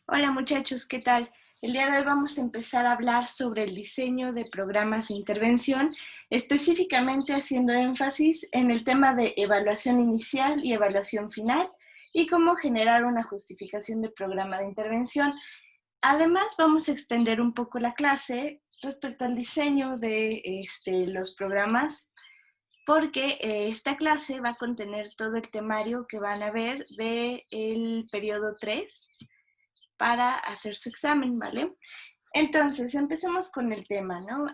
Hola muchachos, ¿qué tal? El día de hoy vamos a empezar a hablar sobre el diseño de programas de intervención, específicamente haciendo énfasis en el tema de evaluación inicial y evaluación final y cómo generar una justificación de programa de intervención. Además, vamos a extender un poco la clase respecto al diseño de los programas porque esta clase va a contener todo el temario que van a ver del periodo 3 para hacer su examen, ¿vale? Entonces, empecemos con el tema, ¿no?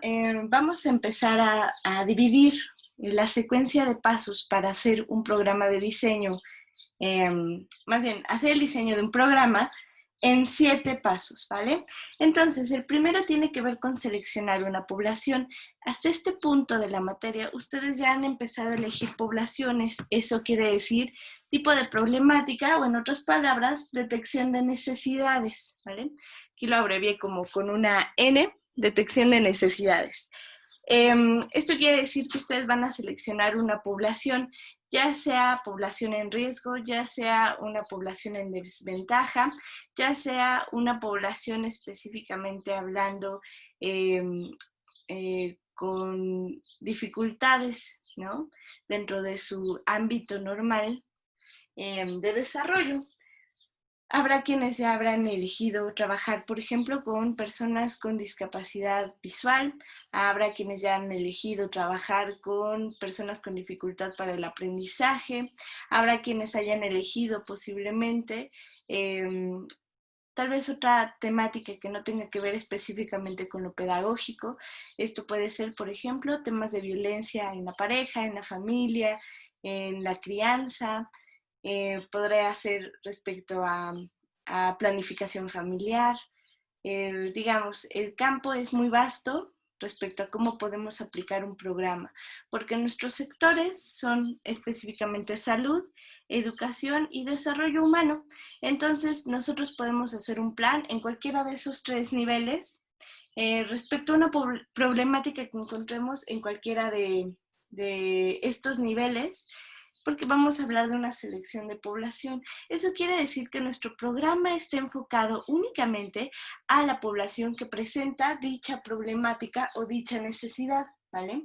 Vamos a empezar a dividir la secuencia de pasos para hacer un programa de diseño, eh, más bien, hacer el diseño de un programa en 7 pasos, ¿vale? Entonces, el primero tiene que ver con seleccionar una población. Hasta este punto de la materia, ustedes ya han empezado a elegir poblaciones. Eso quiere decir tipo de problemática o, en otras palabras, detección de necesidades, ¿vale? Aquí lo abrevié como con una N, detección de necesidades. Esto quiere decir que ustedes van a seleccionar una población, ya sea población en riesgo, ya sea una población en desventaja, ya sea una población específicamente hablando eh, con dificultades, ¿no? Dentro de su ámbito normal de desarrollo. Habrá quienes ya habrán elegido trabajar, por ejemplo, con personas con discapacidad visual. Habrá quienes ya han elegido trabajar con personas con dificultad para el aprendizaje. Habrá quienes hayan elegido posiblemente eh, tal vez otra temática que no tenga que ver específicamente con lo pedagógico. Esto puede ser, por ejemplo, temas de violencia en la pareja, en la familia, en la crianza. Podría ser respecto a planificación familiar. Digamos, el campo es muy vasto respecto a cómo podemos aplicar un programa, porque nuestros sectores son específicamente salud, educación y desarrollo humano. Entonces, nosotros podemos hacer un plan en cualquiera de esos 3 niveles respecto a una problemática que encontremos en cualquiera de estos niveles, porque vamos a hablar de una selección de población. Eso quiere decir que nuestro programa está enfocado únicamente a la población que presenta dicha problemática o dicha necesidad, ¿vale?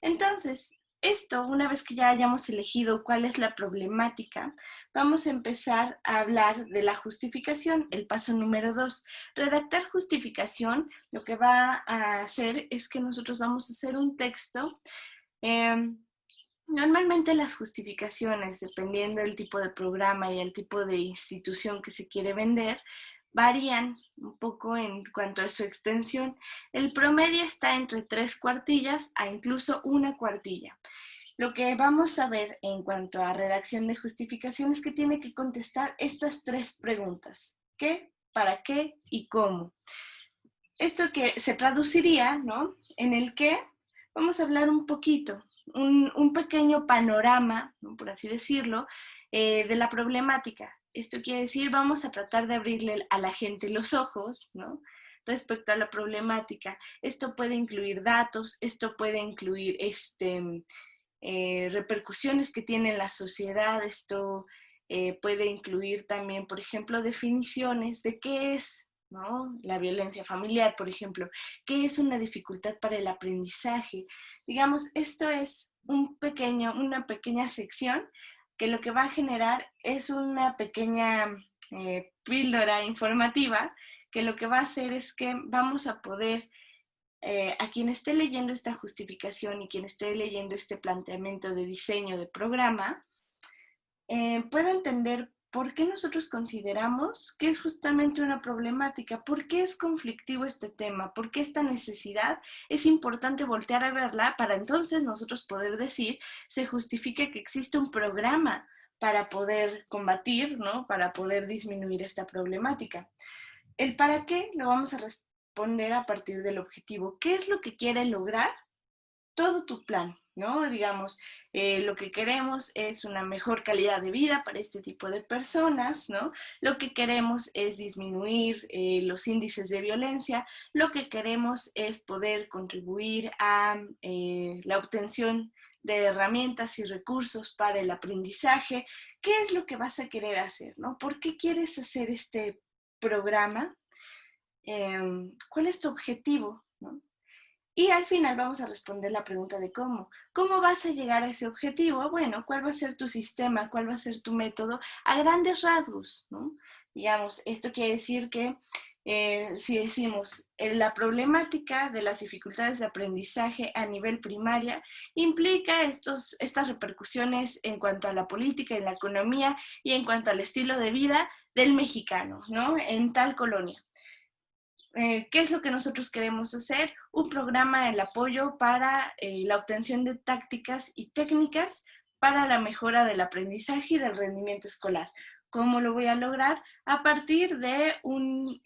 Entonces, esto, una vez que ya hayamos elegido cuál es la problemática, vamos a empezar a hablar de la justificación, el paso número 2. Redactar justificación lo que va a hacer es que nosotros vamos a hacer un texto. Eh, Normalmente las justificaciones, dependiendo del tipo de programa y el tipo de institución que se quiere vender, varían un poco en cuanto a su extensión. El promedio está entre 3 cuartillas a incluso una cuartilla. Lo que vamos a ver en cuanto a redacción de justificación es que tiene que contestar estas 3 preguntas: ¿qué, para qué y cómo? Esto que se traduciría, ¿no? En el que vamos a hablar un poquito, un pequeño panorama, ¿no? Por así decirlo, de la problemática. Esto quiere decir, vamos a tratar de abrirle a la gente los ojos, ¿no? Respecto a la problemática. Esto puede incluir datos, esto puede incluir repercusiones que tiene en la sociedad, esto puede incluir también, por ejemplo, definiciones de qué es, ¿no? La violencia familiar, por ejemplo, qué es una dificultad para el aprendizaje. Digamos, esto es una pequeña sección que lo que va a generar es una pequeña píldora informativa que lo que va a hacer es que vamos a poder a quien esté leyendo esta justificación y quien esté leyendo este planteamiento de diseño de programa, pueda entender por qué nosotros consideramos que es justamente una problemática, por qué es conflictivo este tema, por qué esta necesidad es importante voltear a verla para entonces nosotros poder decir, se justifica que existe un programa para poder combatir, ¿no? Para poder disminuir esta problemática. El para qué lo vamos a responder a partir del objetivo. ¿Qué es lo que quiere lograr todo tu plan? ¿No? Digamos, lo que queremos es una mejor calidad de vida para este tipo de personas, ¿no? Lo que queremos es disminuir los índices de violencia, lo que queremos es poder contribuir a la obtención de herramientas y recursos para el aprendizaje. ¿Qué es lo que vas a querer hacer, no? ¿Por qué quieres hacer programa, ¿cuál es tu objetivo? ¿No? Y al final vamos a responder la pregunta de cómo. ¿Cómo vas a llegar a ese objetivo? Bueno, ¿cuál va a ser tu sistema? ¿Cuál va a ser tu método? A grandes rasgos, ¿no? Digamos, esto quiere decir que si decimos la problemática de las dificultades de aprendizaje a nivel primaria implica estas repercusiones en cuanto a la política, en la economía y en cuanto al estilo de vida del mexicano, ¿no? En tal colonia. ¿Qué es lo que nosotros queremos hacer? Un programa de apoyo para la obtención de tácticas y técnicas para la mejora del aprendizaje y del rendimiento escolar. ¿Cómo lo voy a lograr? A partir de un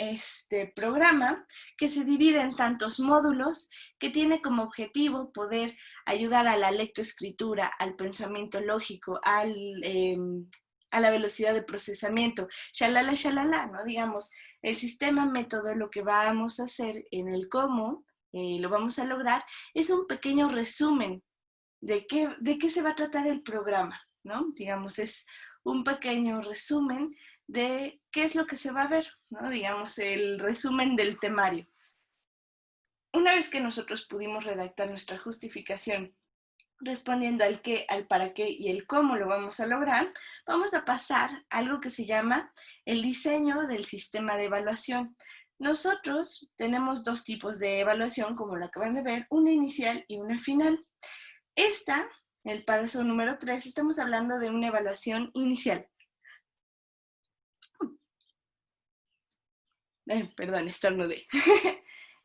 programa que se divide en tantos módulos que tiene como objetivo poder ayudar a la lectoescritura, al pensamiento lógico, a la velocidad de procesamiento, shalala, ¿no? Digamos, el sistema método, lo que vamos a hacer en el cómo lo vamos a lograr, es un pequeño resumen de qué se va a tratar el programa, ¿no? Digamos, es un pequeño resumen de qué es lo que se va a ver, ¿no? Digamos, el resumen del temario. Una vez que nosotros pudimos redactar nuestra justificación respondiendo al qué, al para qué y el cómo lo vamos a lograr, vamos a pasar a algo que se llama el diseño del sistema de evaluación. Nosotros tenemos dos tipos de evaluación, como lo acaban de ver, una inicial y una final. Esta, el paso número 3, estamos hablando de una evaluación inicial. Perdón, estornudé.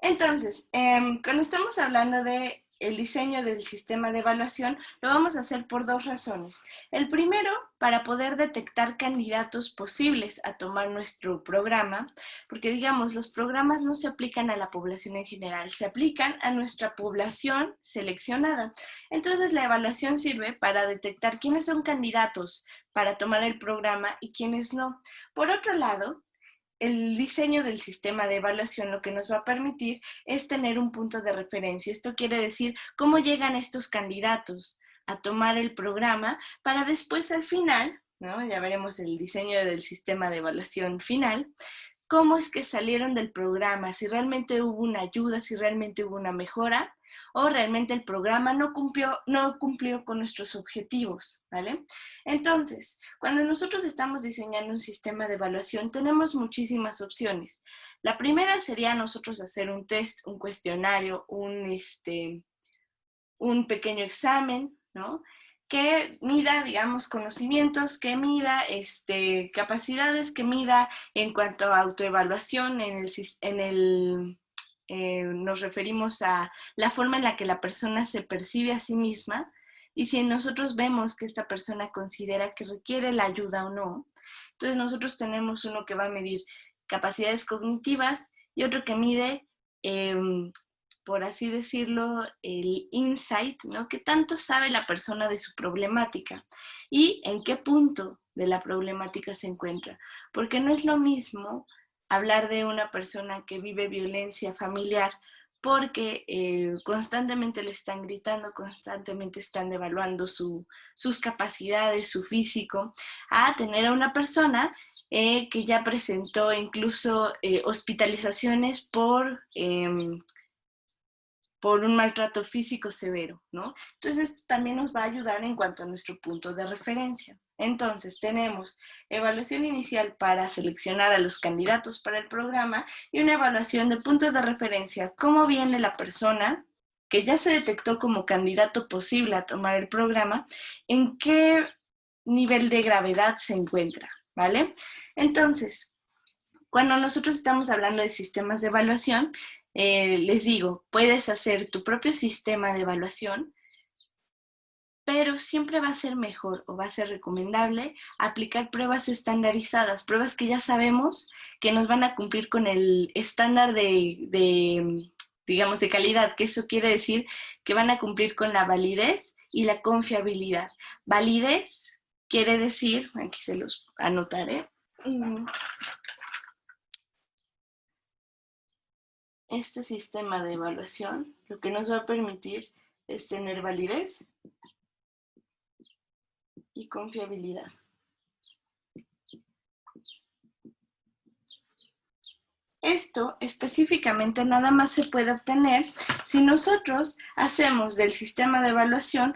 Entonces, cuando estamos hablando de el diseño del sistema de evaluación, lo vamos a hacer por dos razones. El primero, para poder detectar candidatos posibles a tomar nuestro programa, porque digamos, los programas no se aplican a la población en general, se aplican a nuestra población seleccionada. Entonces, la evaluación sirve para detectar quiénes son candidatos para tomar el programa y quiénes no. Por otro lado, el diseño del sistema de evaluación lo que nos va a permitir es tener un punto de referencia. Esto quiere decir cómo llegan estos candidatos a tomar el programa para después al final, ¿no? Ya veremos el diseño del sistema de evaluación final, cómo es que salieron del programa, si realmente hubo una ayuda, si realmente hubo una mejora o realmente el programa no cumplió con nuestros objetivos, ¿vale? Entonces, cuando nosotros estamos diseñando un sistema de evaluación, tenemos muchísimas opciones. La primera sería nosotros hacer un test, un cuestionario, un pequeño examen, ¿no? Que mida, digamos, conocimientos, que mida capacidades, que mida en cuanto a autoevaluación, nos referimos a la forma en la que la persona se percibe a sí misma y si nosotros vemos que esta persona considera que requiere la ayuda o no. Entonces nosotros tenemos uno que va a medir capacidades cognitivas y otro que mide por así decirlo, el insight, ¿no? ¿Qué tanto sabe la persona de su problemática? Y en qué punto de la problemática se encuentra. Porque no es lo mismo hablar de una persona que vive violencia familiar porque constantemente le están gritando, constantemente están devaluando sus capacidades, su físico, a tener a una persona que ya presentó incluso hospitalizaciones por un maltrato físico severo, ¿no? Entonces, esto también nos va a ayudar en cuanto a nuestro punto de referencia. Entonces, tenemos evaluación inicial para seleccionar a los candidatos para el programa y una evaluación de puntos de referencia, cómo viene la persona que ya se detectó como candidato posible a tomar el programa, en qué nivel de gravedad se encuentra, ¿vale? Entonces, cuando nosotros estamos hablando de sistemas de evaluación, les digo, puedes hacer tu propio sistema de evaluación, pero siempre va a ser mejor o va a ser recomendable aplicar pruebas estandarizadas, pruebas que ya sabemos que nos van a cumplir con el estándar digamos, de calidad, que eso quiere decir que van a cumplir con la validez y la confiabilidad. Validez quiere decir, aquí se los anotaré, este sistema de evaluación lo que nos va a permitir es tener validez y confiabilidad. esto específicamente nada más se puede obtener si nosotros hacemos del sistema de evaluación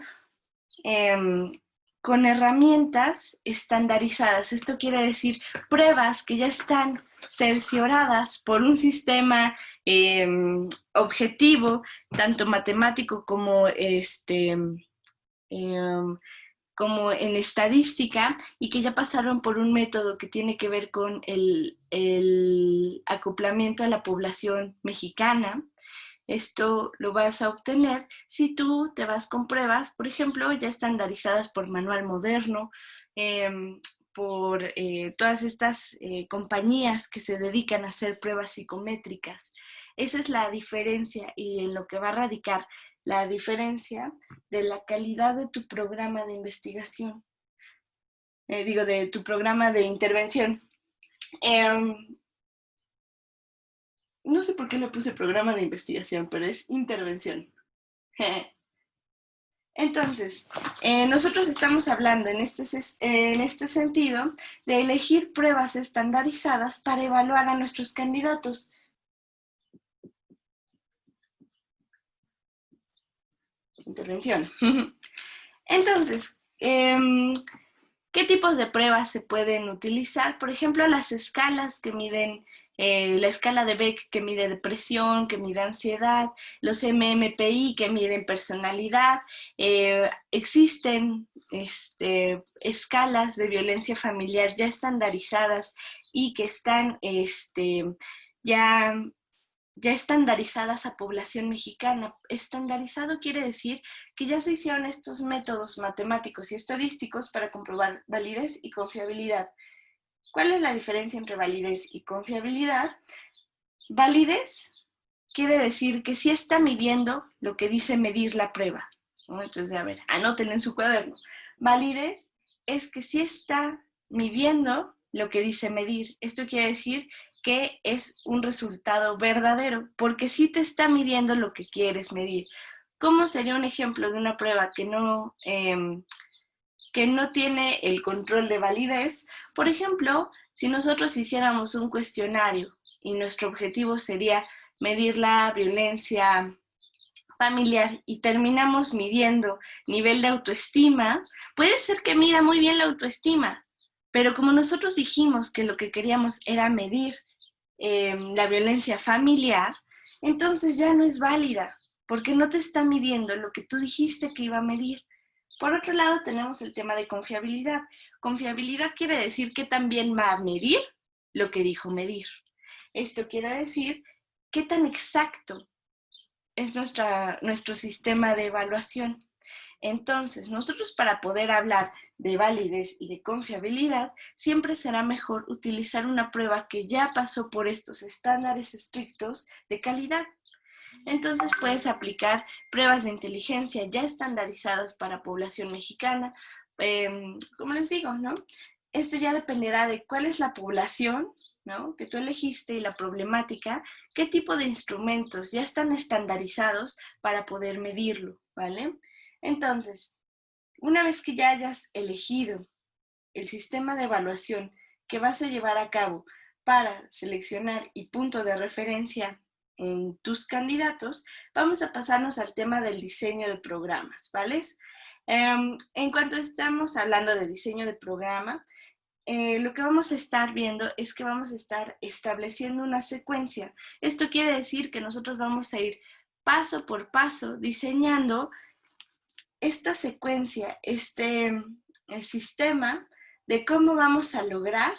con herramientas estandarizadas. Esto quiere decir pruebas que ya están cercioradas por un sistema objetivo, tanto matemático como como en estadística, y que ya pasaron por un método que tiene que ver con el acoplamiento a la población mexicana. Esto lo vas a obtener si tú te vas con pruebas, por ejemplo, ya estandarizadas por Manual Moderno, por todas estas compañías que se dedican a hacer pruebas psicométricas. Esa es la diferencia, y en lo que va a radicar la diferencia de la calidad de tu programa de investigación, de tu programa de intervención. No sé por qué le puse programa de investigación, pero es intervención. Entonces, nosotros estamos hablando en este sentido de elegir pruebas estandarizadas para evaluar a nuestros candidatos. Intervención. Entonces, ¿qué tipos de pruebas se pueden utilizar? Por ejemplo, las escalas que miden, la escala de Beck que mide depresión, que mide ansiedad, los MMPI que miden personalidad. Existen escalas de violencia familiar ya estandarizadas y que están ya estandarizadas a población mexicana. Estandarizado quiere decir que ya se hicieron estos métodos matemáticos y estadísticos para comprobar validez y confiabilidad. ¿Cuál es la diferencia entre validez y confiabilidad? Validez quiere decir que sí está midiendo lo que dice medir la prueba, ¿no? Entonces, a ver, anoten en su cuaderno. Validez es que sí está midiendo lo que dice medir. Esto quiere decir que es un resultado verdadero, porque sí te está midiendo lo que quieres medir. ¿Cómo sería un ejemplo de una prueba que no tiene el control de validez? Por ejemplo, si nosotros hiciéramos un cuestionario y nuestro objetivo sería medir la violencia familiar y terminamos midiendo nivel de autoestima, puede ser que mida muy bien la autoestima, pero como nosotros dijimos que lo que queríamos era medir la violencia familiar, entonces ya no es válida, porque no te está midiendo lo que tú dijiste que iba a medir. Por otro lado, tenemos el tema de confiabilidad. Confiabilidad quiere decir que también va a medir lo que dijo medir. Esto quiere decir qué tan exacto es nuestro sistema de evaluación. Entonces, nosotros, para poder hablar de validez y de confiabilidad, siempre será mejor utilizar una prueba que ya pasó por estos estándares estrictos de calidad. Entonces puedes aplicar pruebas de inteligencia ya estandarizadas para población mexicana. Como les digo, ¿no? Esto ya dependerá de cuál es la población, ¿no?, que tú elegiste, y la problemática, qué tipo de instrumentos ya están estandarizados para poder medirlo, ¿vale? Entonces, una vez que ya hayas elegido el sistema de evaluación que vas a llevar a cabo para seleccionar y punto de referencia en tus candidatos, vamos a pasarnos al tema del diseño de programas, ¿vale? En cuanto estamos hablando de diseño de programa, lo que vamos a estar viendo es que vamos a estar estableciendo una secuencia. Esto quiere decir que nosotros vamos a ir paso por paso diseñando esta secuencia, el sistema de cómo vamos a lograr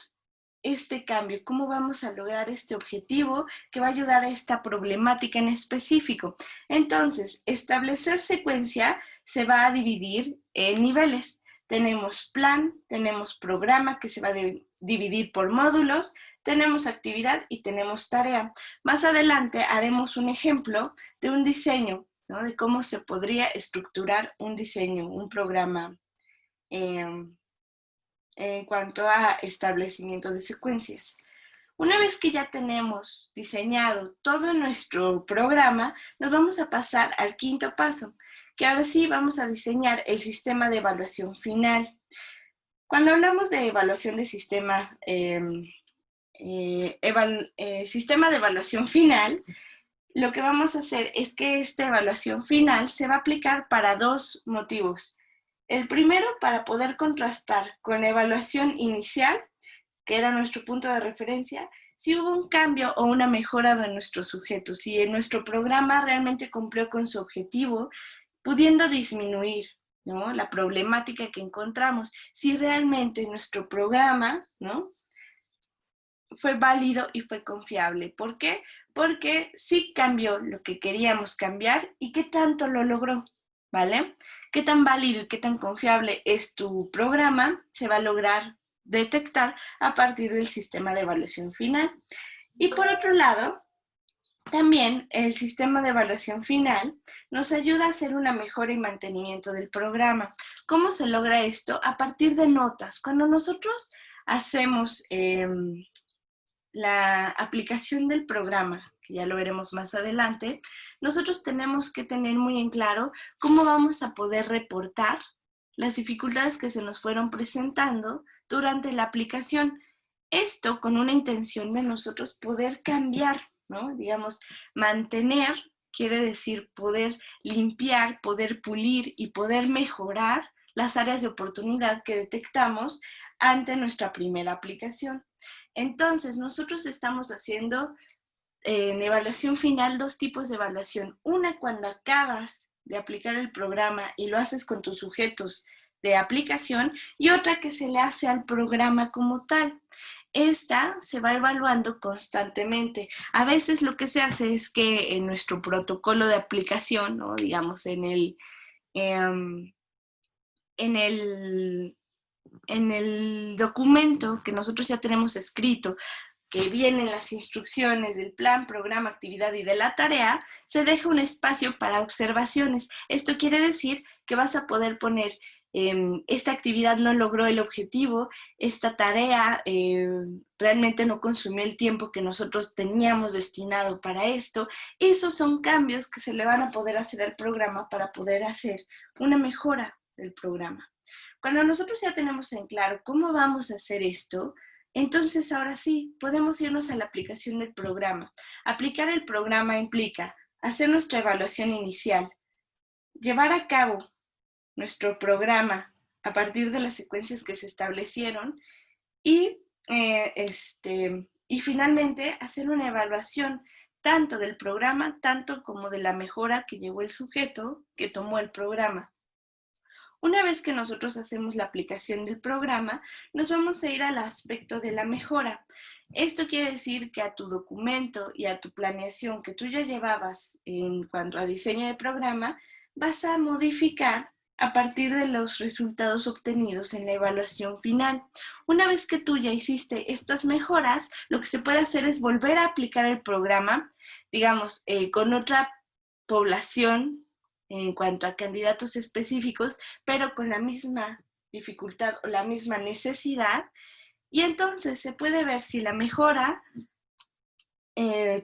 este cambio, cómo vamos a lograr este objetivo que va a ayudar a esta problemática en específico. Entonces, establecer secuencia se va a dividir en niveles. Tenemos plan, tenemos programa que se va a dividir por módulos, tenemos actividad y tenemos tarea. Más adelante haremos un ejemplo de un diseño, ¿no?, de cómo se podría estructurar un diseño, un programa en cuanto a establecimiento de secuencias. Una vez que ya tenemos diseñado todo nuestro programa, nos vamos a pasar al quinto paso, que ahora sí vamos a diseñar el sistema de evaluación final. Cuando hablamos de evaluación de sistema sistema de evaluación final, lo que vamos a hacer es que esta evaluación final se va a aplicar para dos motivos. El primero, para poder contrastar con la evaluación inicial, que era nuestro punto de referencia, si hubo un cambio o una mejora de nuestro sujeto, si en nuestro programa realmente cumplió con su objetivo, pudiendo disminuir, ¿no?, la problemática que encontramos, si realmente nuestro programa, ¿no?, fue válido y fue confiable. ¿Por qué? Porque sí cambió lo que queríamos cambiar y qué tanto lo logró, ¿vale? Qué tan válido y qué tan confiable es tu programa se va a lograr detectar a partir del sistema de evaluación final. Y por otro lado, también el sistema de evaluación final nos ayuda a hacer una mejora y mantenimiento del programa. ¿Cómo se logra esto? A partir de notas. Cuando nosotros hacemos la aplicación del programa, que ya lo veremos más adelante, nosotros tenemos que tener muy en claro cómo vamos a poder reportar las dificultades que se nos fueron presentando durante la aplicación. Esto con una intención de nosotros poder cambiar, ¿no? Digamos, mantener quiere decir poder limpiar, poder pulir y poder mejorar las áreas de oportunidad que detectamos ante nuestra primera aplicación. Entonces, nosotros estamos haciendo en evaluación final dos tipos de evaluación. Una cuando acabas de aplicar el programa y lo haces con tus sujetos de aplicación, y otra que se le hace al programa como tal. Esta se va evaluando constantemente. A veces lo que se hace es que en nuestro protocolo de aplicación, ¿no?, digamos en el documento que nosotros ya tenemos escrito, que vienen las instrucciones del plan, programa, actividad y de la tarea, se deja un espacio para observaciones. Esto quiere decir que vas a poder poner esta actividad no logró el objetivo, esta tarea realmente no consumió el tiempo que nosotros teníamos destinado para esto. Esos son cambios que se le van a poder hacer al programa para poder hacer una mejora del programa. Cuando nosotros ya tenemos en claro cómo vamos a hacer esto, entonces ahora sí, podemos irnos a la aplicación del programa. Aplicar el programa implica hacer nuestra evaluación inicial, llevar a cabo nuestro programa a partir de las secuencias que se establecieron y, y finalmente hacer una evaluación tanto del programa, tanto como de la mejora que llegó el sujeto que tomó el programa. Una vez que nosotros hacemos la aplicación del programa, nos vamos a ir al aspecto de la mejora. Esto quiere decir que a tu documento y a tu planeación que tú ya llevabas en cuanto a diseño de programa, vas a modificar a partir de los resultados obtenidos en la evaluación final. Una vez que tú ya hiciste estas mejoras, lo que se puede hacer es volver a aplicar el programa, digamos, con otra población en cuanto a candidatos específicos, pero con la misma dificultad o la misma necesidad, y entonces se puede ver si la mejora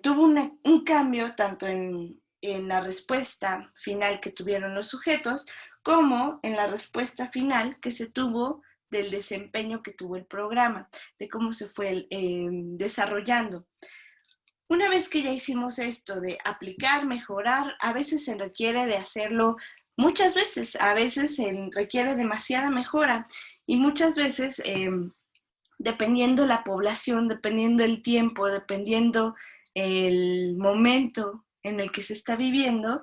tuvo un cambio tanto en la respuesta final que tuvieron los sujetos, como en la respuesta final que se tuvo del desempeño que tuvo el programa, de cómo se fue desarrollando. Una vez que ya hicimos esto de aplicar, mejorar, a veces se requiere de hacerlo muchas veces, a veces se requiere demasiada mejora y muchas veces, dependiendo la población, dependiendo el tiempo, dependiendo el momento en el que se está viviendo,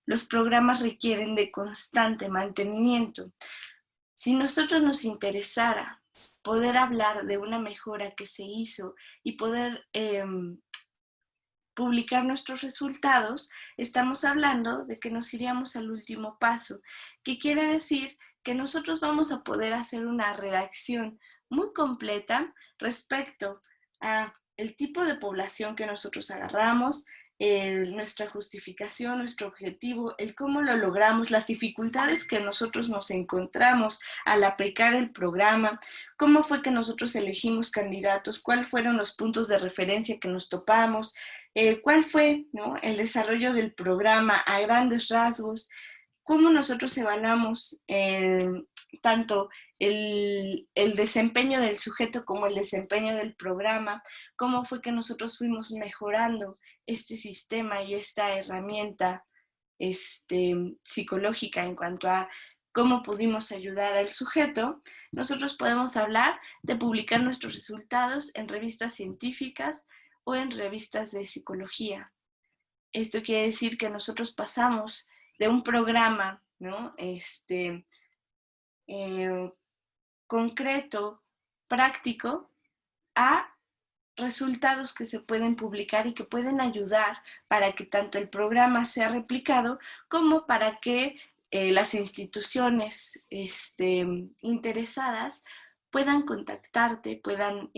los programas requieren de constante mantenimiento. Si nosotros nos interesara poder hablar de una mejora que se hizo y poder publicar nuestros resultados, estamos hablando de que nos iríamos al último paso, que quiere decir que nosotros vamos a poder hacer una redacción muy completa respecto a el tipo de población que nosotros agarramos, nuestra justificación, nuestro objetivo, el cómo lo logramos, las dificultades que nosotros nos encontramos al aplicar el programa, cómo fue que nosotros elegimos candidatos, cuáles fueron los puntos de referencia que nos topamos, cuál fue, ¿no?, el desarrollo del programa a grandes rasgos, cómo nosotros evaluamos tanto el desempeño del sujeto como el desempeño del programa, cómo fue que nosotros fuimos mejorando este sistema y esta herramienta psicológica en cuanto a cómo pudimos ayudar al sujeto. Nosotros podemos hablar de publicar nuestros resultados en revistas científicas o en revistas de psicología. Esto quiere decir que nosotros pasamos de un programa, ¿no? Concreto, práctico, a resultados que se pueden publicar y que pueden ayudar para que tanto el programa sea replicado como para que las instituciones interesadas puedan contactarte, puedan,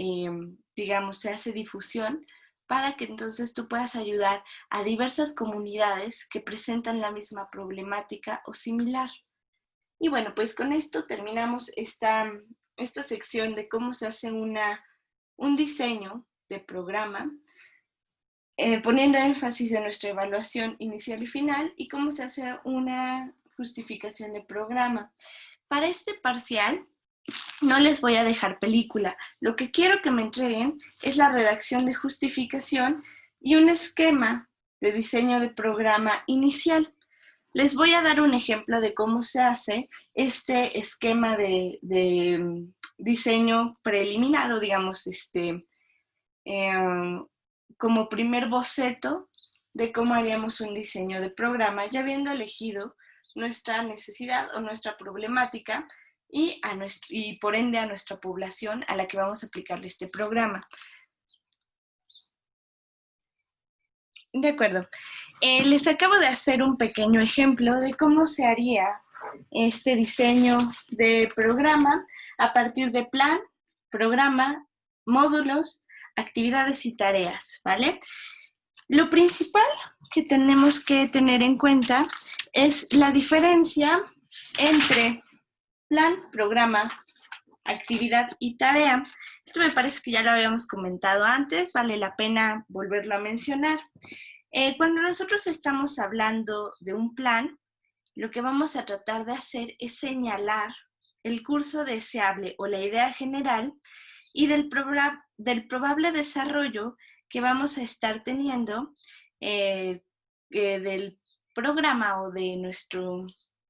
digamos, se hace difusión para que entonces tú puedas ayudar a diversas comunidades que presentan la misma problemática o similar. Y bueno, pues con esto terminamos esta sección de cómo se hace un diseño de programa, poniendo énfasis en nuestra evaluación inicial y final y cómo se hace una justificación de programa. Para este parcial no les voy a dejar película. Lo que quiero que me entreguen es la redacción de justificación y un esquema de diseño de programa inicial. Les voy a dar un ejemplo de cómo se hace este esquema de diseño preliminar o digamos como primer boceto de cómo haríamos un diseño de programa, ya habiendo elegido nuestra necesidad o nuestra problemática y por ende a nuestra población a la que vamos a aplicarle este programa. De acuerdo. Les acabo de hacer un pequeño ejemplo de cómo se haría este diseño de programa a partir de plan, programa, módulos, actividades y tareas, ¿vale? Lo principal que tenemos que tener en cuenta es la diferencia entre plan, programa, actividad y tarea. Esto me parece que ya lo habíamos comentado antes, vale la pena volverlo a mencionar. Cuando nosotros estamos hablando de un plan, lo que vamos a tratar de hacer es señalar el curso deseable o la idea general y del probable desarrollo que vamos a estar teniendo del programa o de nuestro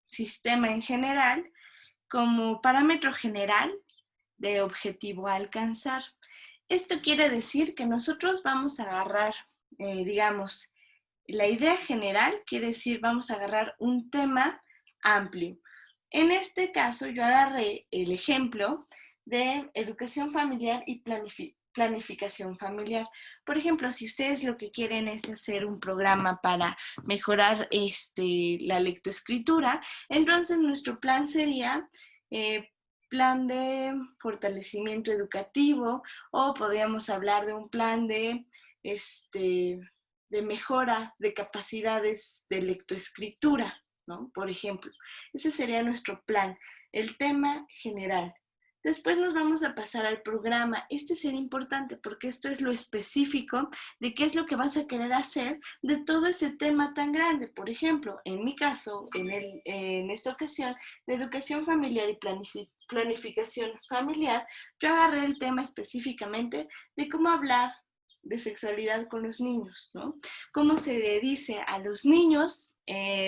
sistema en general como parámetro general de objetivo a alcanzar. Esto quiere decir que nosotros vamos a agarrar, digamos, la idea general quiere decir vamos a agarrar un tema amplio. En este caso yo agarré el ejemplo de educación familiar y planificación familiar. Por ejemplo, si ustedes lo que quieren es hacer un programa para mejorar la lectoescritura, entonces nuestro plan sería plan de fortalecimiento educativo o podríamos hablar de un plan de mejora de capacidades de lectoescritura, ¿no? Por ejemplo, ese sería nuestro plan, el tema general. Después nos vamos a pasar al programa. Este será importante porque esto es lo específico de qué es lo que vas a querer hacer de todo ese tema tan grande. Por ejemplo, en mi caso, en esta ocasión, de educación familiar y planificación familiar, yo agarré el tema específicamente de cómo hablar de sexualidad con los niños, ¿no? Cómo se le dice a los niños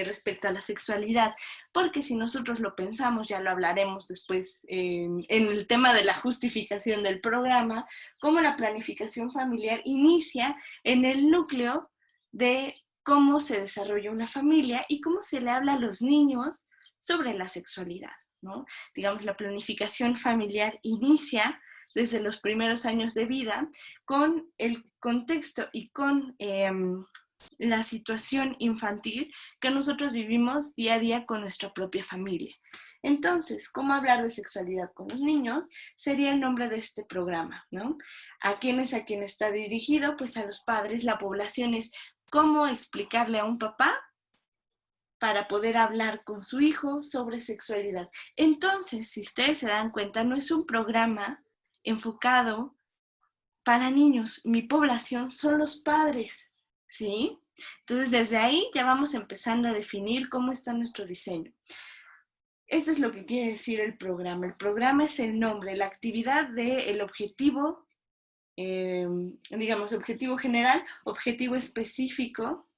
respecto a la sexualidad, porque si nosotros lo pensamos, ya lo hablaremos después en el tema de la justificación del programa, cómo la planificación familiar inicia en el núcleo de cómo se desarrolla una familia y cómo se le habla a los niños sobre la sexualidad, ¿no? Digamos, la planificación familiar inicia desde los primeros años de vida con el contexto y con la situación infantil que nosotros vivimos día a día con nuestra propia familia. Entonces, ¿cómo hablar de sexualidad con los niños? Sería el nombre de este programa, ¿no? ¿A quién está dirigido? Pues a los padres. La población es cómo explicarle a un papá para poder hablar con su hijo sobre sexualidad. Entonces, si ustedes se dan cuenta, no es un programa enfocado para niños. Mi población son los padres, ¿sí? Entonces, desde ahí ya vamos empezando a definir cómo está nuestro diseño. Eso es lo que quiere decir el programa. El programa es el nombre, la actividad del objetivo, digamos, objetivo general, objetivo específico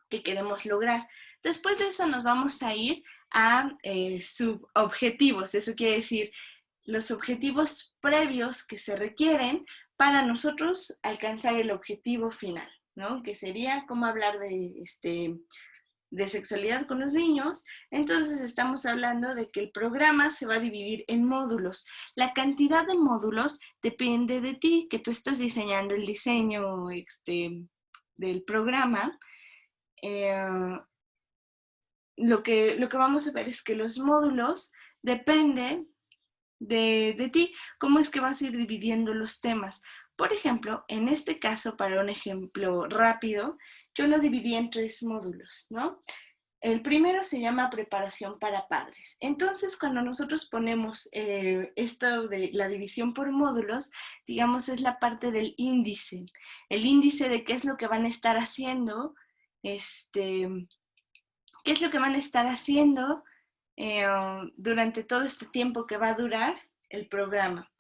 que queremos lograr. Después de eso nos vamos a ir a subobjetivos. Eso quiere decir los objetivos previos que se requieren para nosotros alcanzar el objetivo final, ¿no? Que sería cómo hablar de sexualidad con los niños. Entonces estamos hablando de que el programa se va a dividir en módulos. La cantidad de módulos depende de ti, que tú estás diseñando el diseño del programa. Lo que vamos a ver es que los módulos dependen de ti, cómo es que vas a ir dividiendo los temas. Por ejemplo, en este caso, para un ejemplo rápido, yo lo dividí en 3 módulos, ¿no? El primero se llama preparación para padres. Entonces, cuando nosotros ponemos esto de la división por módulos, digamos, es la parte del índice. El índice de qué es lo que van a estar haciendo, qué es lo que van a estar haciendo durante todo este tiempo que va a durar el programa.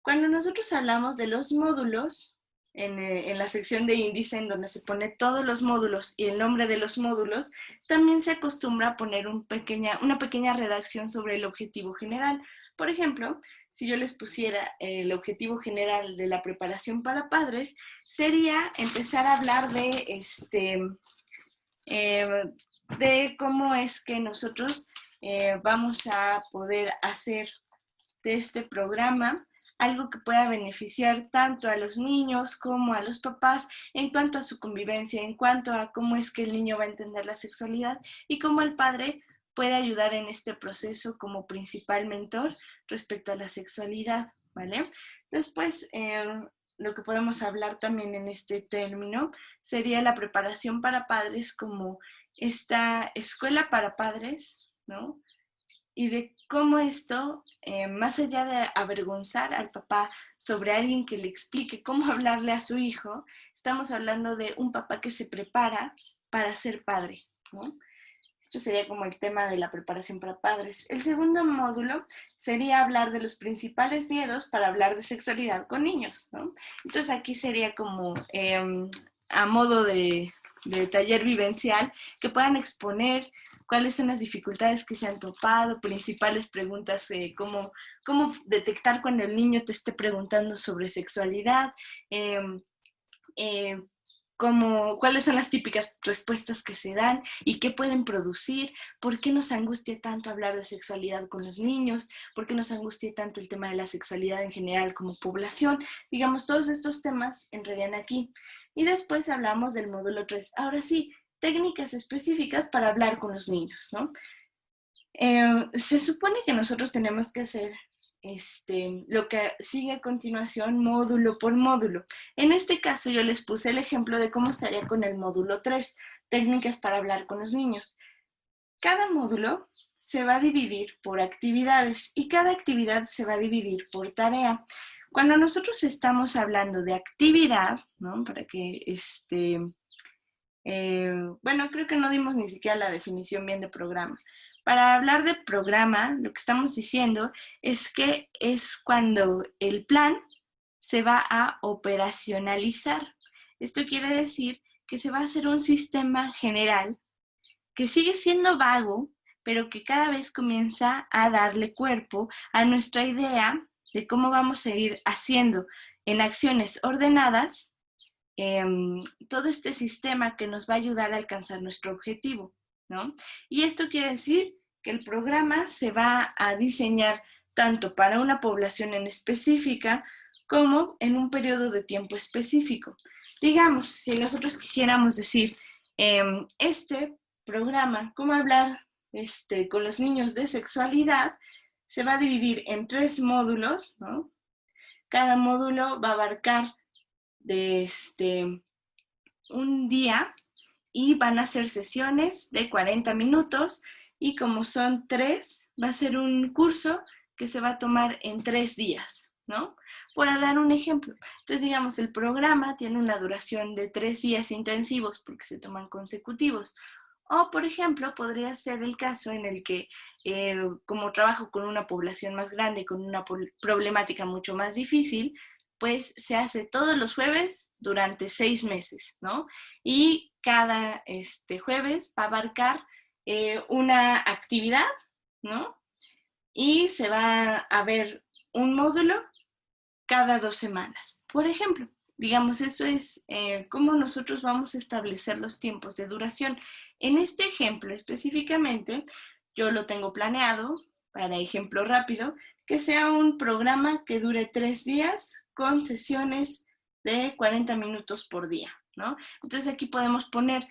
Cuando nosotros hablamos de los módulos, en la sección de índice, en donde se pone todos los módulos y el nombre de los módulos, también se acostumbra a poner una pequeña redacción sobre el objetivo general. Por ejemplo, si yo les pusiera el objetivo general de la preparación para padres, sería empezar a hablar de cómo es que nosotros vamos a poder hacer de este programa algo que pueda beneficiar tanto a los niños como a los papás en cuanto a su convivencia, en cuanto a cómo es que el niño va a entender la sexualidad y cómo el padre puede ayudar en este proceso como principal mentor respecto a la sexualidad, ¿vale? Después, lo que podemos hablar también en este término sería la preparación para padres como esta escuela para padres, ¿no? Y de cómo esto, más allá de avergonzar al papá sobre alguien que le explique cómo hablarle a su hijo, estamos hablando de un papá que se prepara para ser padre, ¿no? Esto sería como el tema de la preparación para padres. El segundo módulo sería hablar de los principales miedos para hablar de sexualidad con niños, ¿no? Entonces aquí sería como a modo de taller vivencial que puedan exponer cuáles son las dificultades que se han topado, principales preguntas, cómo detectar cuando el niño te esté preguntando sobre sexualidad, cuáles son las típicas respuestas que se dan y qué pueden producir, por qué nos angustia tanto hablar de sexualidad con los niños, por qué nos angustia tanto el tema de la sexualidad en general como población. Digamos, todos estos temas entrarían aquí. Y después hablamos del módulo 3. Ahora sí, técnicas específicas para hablar con los niños, ¿no? Se supone que nosotros tenemos que hacer lo que sigue a continuación módulo por módulo. En este caso yo les puse el ejemplo de cómo sería con el módulo 3, técnicas para hablar con los niños. Cada módulo se va a dividir por actividades y cada actividad se va a dividir por tarea. Cuando nosotros estamos hablando de actividad, ¿no? Para que bueno, creo que no dimos ni siquiera la definición bien de programa. Para hablar de programa, lo que estamos diciendo es que es cuando el plan se va a operacionalizar. Esto quiere decir que se va a hacer un sistema general que sigue siendo vago, pero que cada vez comienza a darle cuerpo a nuestra idea de cómo vamos a ir haciendo en acciones ordenadas todo este sistema que nos va a ayudar a alcanzar nuestro objetivo, ¿no? Y esto quiere decir que el programa se va a diseñar tanto para una población en específica como en un periodo de tiempo específico. Digamos, si nosotros quisiéramos decir, este programa, cómo hablar con los niños de sexualidad, se va a dividir en 3 módulos, ¿no? Cada módulo va a abarcar de un día y van a ser sesiones de 40 minutos y como son 3, va a ser un curso que se va a tomar en 3 días, ¿no? Por dar un ejemplo. Entonces, digamos, el programa tiene una duración de 3 días intensivos porque se toman consecutivos. O, por ejemplo, podría ser el caso en el que, como trabajo con una población más grande, con una problemática mucho más difícil, pues se hace todos los jueves durante 6 meses, ¿no? Y cada jueves va a abarcar una actividad, ¿no? Y se va a ver un módulo cada 2 semanas. Por ejemplo, digamos, eso es cómo nosotros vamos a establecer los tiempos de duración. En este ejemplo específicamente, yo lo tengo planeado, para ejemplo rápido, que sea un programa que dure 3 días con sesiones de 40 minutos por día, ¿no? Entonces aquí podemos poner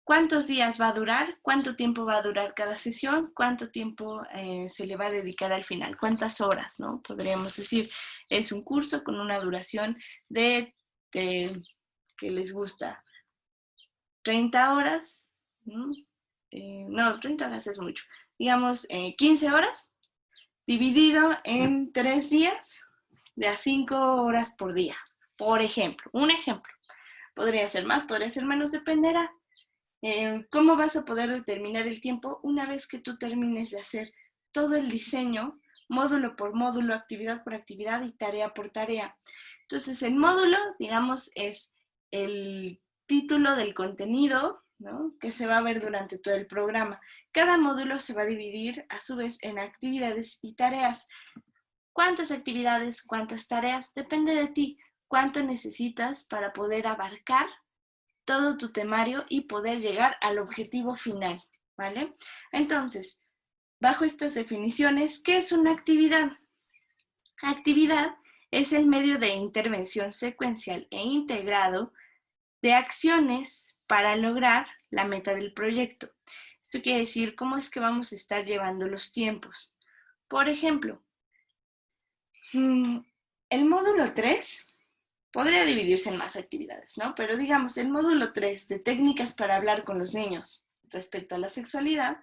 cuántos días va a durar, cuánto tiempo va a durar cada sesión, cuánto tiempo se le va a dedicar al final, cuántas horas, ¿no? Podríamos decir, es un curso con una duración de que les gusta, 30 horas, ¿no? No, 30 horas es mucho, digamos 15 horas, dividido en 3 días, de a 5 horas por día, por ejemplo, un ejemplo. Podría ser más, podría ser menos, dependerá. ¿Cómo vas a poder determinar el tiempo una vez que tú termines de hacer todo el diseño, módulo por módulo, actividad por actividad y tarea por tarea? Entonces, el módulo, digamos, es el título del contenido, ¿no?, que se va a ver durante todo el programa. Cada módulo se va a dividir, a su vez, en actividades y tareas. ¿Cuántas actividades, cuántas tareas? Depende de ti. ¿Cuánto necesitas para poder abarcar todo tu temario y poder llegar al objetivo final, ¿vale? Entonces, bajo estas definiciones, ¿qué es una actividad? Actividad es el medio de intervención secuencial e integrado de acciones para lograr la meta del proyecto. Esto quiere decir cómo es que vamos a estar llevando los tiempos. Por ejemplo, el módulo 3 podría dividirse en más actividades, ¿no? Pero digamos, el módulo 3 de técnicas para hablar con los niños respecto a la sexualidad,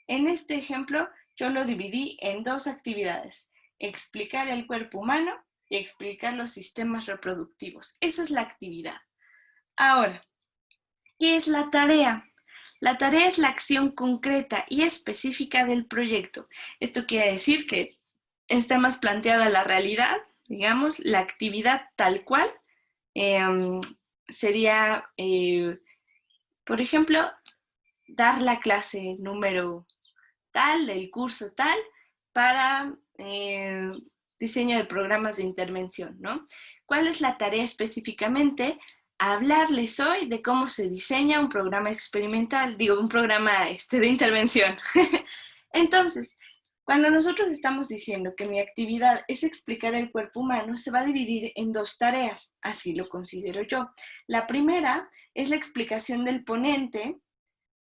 en este ejemplo yo lo dividí en 2 actividades: explicar el cuerpo humano y explicar los sistemas reproductivos. Esa es la actividad. Ahora, ¿qué es la tarea? La tarea es la acción concreta y específica del proyecto. Esto quiere decir que está más planteada la realidad, digamos, la actividad tal cual, sería, por ejemplo, dar la clase número tal, el curso tal, para diseño de programas de intervención, ¿no? ¿Cuál es la tarea específicamente? Hablarles hoy de cómo se diseña un programa experimental, digo, un programa de intervención. Entonces, cuando nosotros estamos diciendo que mi actividad es explicar el cuerpo humano, se va a dividir en 2 tareas, así lo considero yo. La primera es la explicación del ponente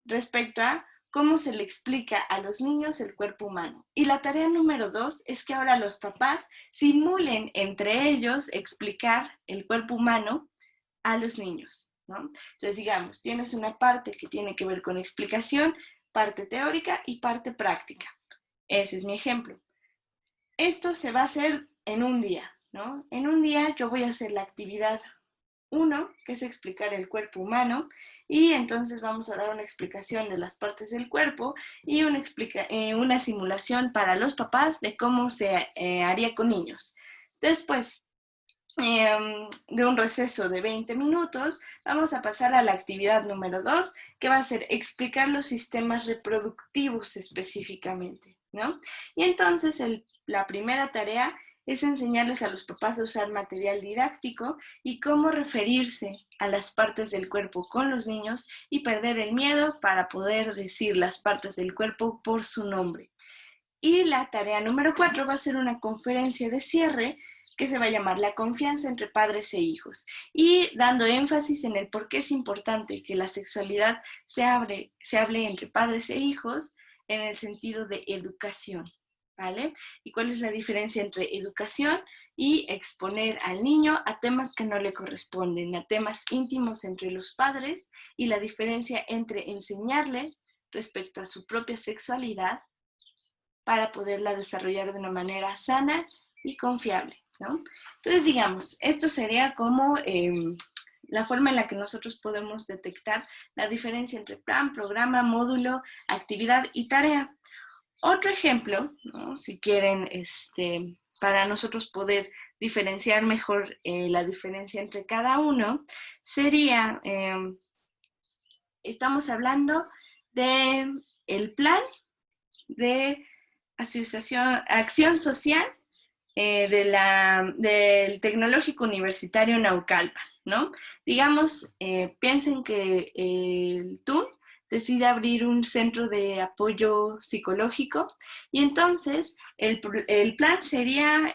respecto a cómo se le explica a los niños el cuerpo humano. Y la tarea número 2 es que ahora los papás simulen entre ellos explicar el cuerpo humano a los niños, ¿no? Entonces, digamos, tienes una parte que tiene que ver con explicación, parte teórica y parte práctica. Ese es mi ejemplo. Esto se va a hacer en un día, ¿no? En un día yo voy a hacer la actividad 1, que es explicar el cuerpo humano, y entonces vamos a dar una explicación de las partes del cuerpo y una simulación para los papás de cómo se haría con niños. Después de un receso de 20 minutos, vamos a pasar a la actividad número 2, que va a ser explicar los sistemas reproductivos específicamente, ¿no? Y entonces la primera tarea es enseñarles a los papás a usar material didáctico y cómo referirse a las partes del cuerpo con los niños y perder el miedo para poder decir las partes del cuerpo por su nombre. Y la tarea número 4 va a ser una conferencia de cierre que se va a llamar La confianza entre padres e hijos, y dando énfasis en el por qué es importante que la sexualidad se hable entre padres e hijos en el sentido de educación, ¿vale? Y cuál es la diferencia entre educación y exponer al niño a temas que no le corresponden, a temas íntimos entre los padres, y la diferencia entre enseñarle respecto a su propia sexualidad para poderla desarrollar de una manera sana y confiable, ¿no? Entonces, digamos, esto sería como la forma en la que nosotros podemos detectar la diferencia entre plan, programa, módulo, actividad y tarea. Otro ejemplo, ¿no? Si quieren, para nosotros poder diferenciar mejor la diferencia entre cada uno, sería, estamos hablando de el plan de acción social del Tecnológico Universitario Naucalpan, ¿no? Digamos, piensen que el TUN decide abrir un centro de apoyo psicológico y entonces el plan sería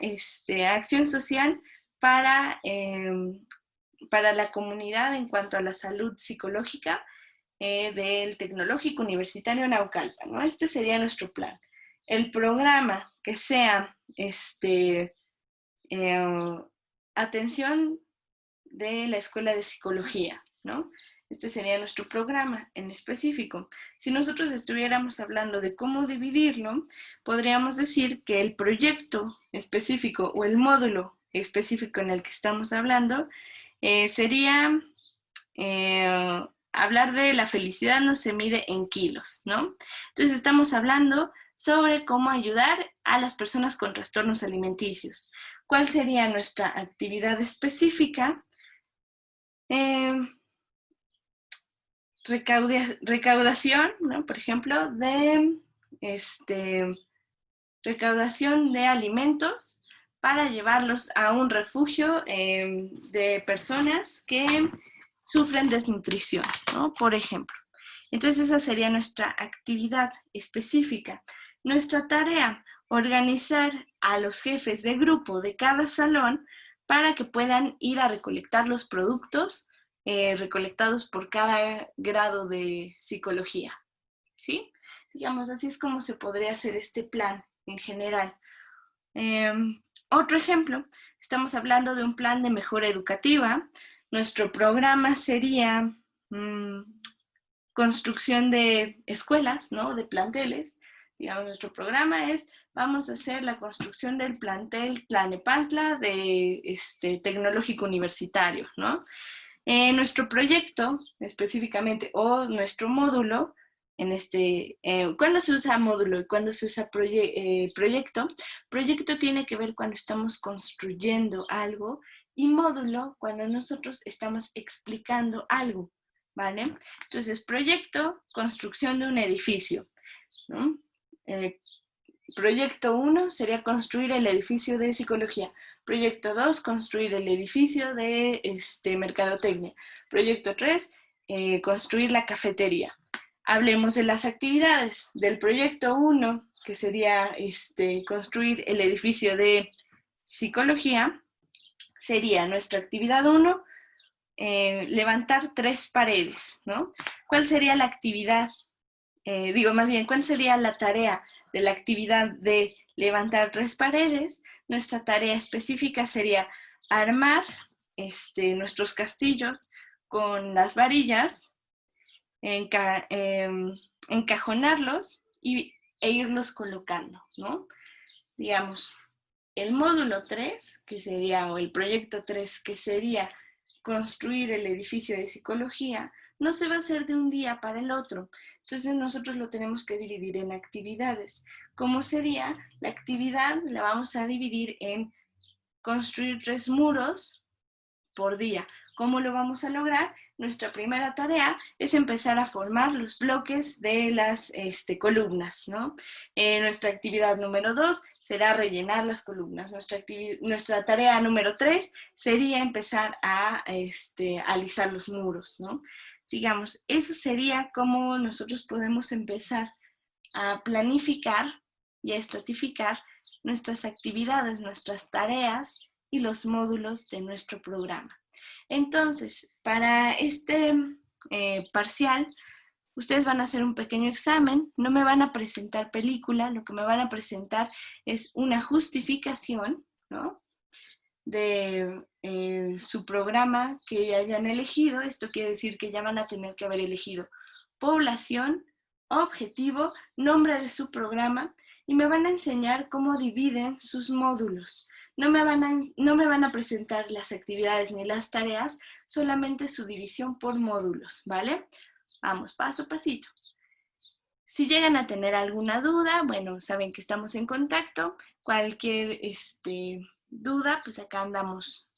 acción social para la comunidad en cuanto a la salud psicológica del Tecnológico Universitario Naucalpan, ¿no? Este sería nuestro plan. El programa que sea atención de la Escuela de Psicología, ¿no? Este sería nuestro programa en específico. Si nosotros estuviéramos hablando de cómo dividirlo, podríamos decir que el proyecto específico o el módulo específico en el que estamos hablando sería hablar de la felicidad no se mide en kilos, ¿no? Entonces estamos hablando sobre cómo ayudar a las personas con trastornos alimenticios. ¿Cuál sería nuestra actividad específica? Recaudación, ¿no? Por ejemplo, recaudación de alimentos para llevarlos a un refugio de personas que sufren desnutrición, ¿no? Por ejemplo. Entonces esa sería nuestra actividad específica. Nuestra tarea, organizar a los jefes de grupo de cada salón para que puedan ir a recolectar los productos recolectados por cada grado de psicología, ¿sí? Digamos, así es como se podría hacer este plan en general. Otro ejemplo, estamos hablando de un plan de mejora educativa. Nuestro programa sería construcción de escuelas, ¿no? De planteles. Digamos, nuestro programa es, vamos a hacer la construcción del plantel Tlalnepantla de Tecnológico Universitario, ¿no? Nuestro proyecto, específicamente, o nuestro módulo, ¿cuándo se usa módulo y cuándo se usa proyecto? Proyecto tiene que ver cuando estamos construyendo algo y módulo cuando nosotros estamos explicando algo, ¿vale? Entonces, proyecto, construcción de un edificio, ¿no? Proyecto 1 sería construir el edificio de psicología. Proyecto 2, construir el edificio de mercadotecnia. Proyecto 3, construir la cafetería. Hablemos de las actividades del proyecto 1, que sería construir el edificio de psicología. Sería nuestra actividad 1, levantar 3 paredes, ¿no? ¿Cuál sería la actividad? Más bien, ¿cuál sería la tarea de la actividad de levantar 3 paredes? Nuestra tarea específica sería armar nuestros castillos con las varillas, encajonarlos e irlos colocando, ¿no? Digamos, el módulo 3, que sería, o el proyecto 3, que sería construir el edificio de psicología, no se va a hacer de un día para el otro. Entonces nosotros lo tenemos que dividir en actividades. ¿Cómo sería? La actividad la vamos a dividir en construir 3 muros por día. ¿Cómo lo vamos a lograr? Nuestra primera tarea es empezar a formar los bloques de las columnas, ¿no? Nuestra actividad número 2 será rellenar las columnas. Nuestra tarea número 3 sería empezar a alisar los muros, ¿no? Digamos, eso sería como nosotros podemos empezar a planificar y a estratificar nuestras actividades, nuestras tareas y los módulos de nuestro programa. Entonces, para este parcial, ustedes van a hacer un pequeño examen, no me van a presentar película, lo que me van a presentar es una justificación, ¿no? De su programa que hayan elegido. Esto quiere decir que ya van a tener que haber elegido población, objetivo, nombre de su programa, y me van a enseñar cómo dividen sus módulos. no me van a presentar las actividades ni las tareas, solamente su división por módulos, ¿vale? Vamos paso a pasito. Si llegan a tener alguna duda, bueno, saben que estamos en contacto. Cualquier duda, pues acá andamos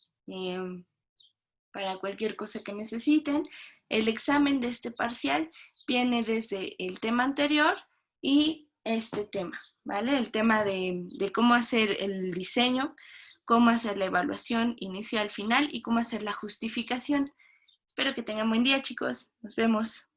para cualquier cosa que necesiten. El examen de este parcial viene desde el tema anterior y este tema, ¿vale? El tema de cómo hacer el diseño, cómo hacer la evaluación inicial, final y cómo hacer la justificación. Espero que tengan buen día, chicos. Nos vemos.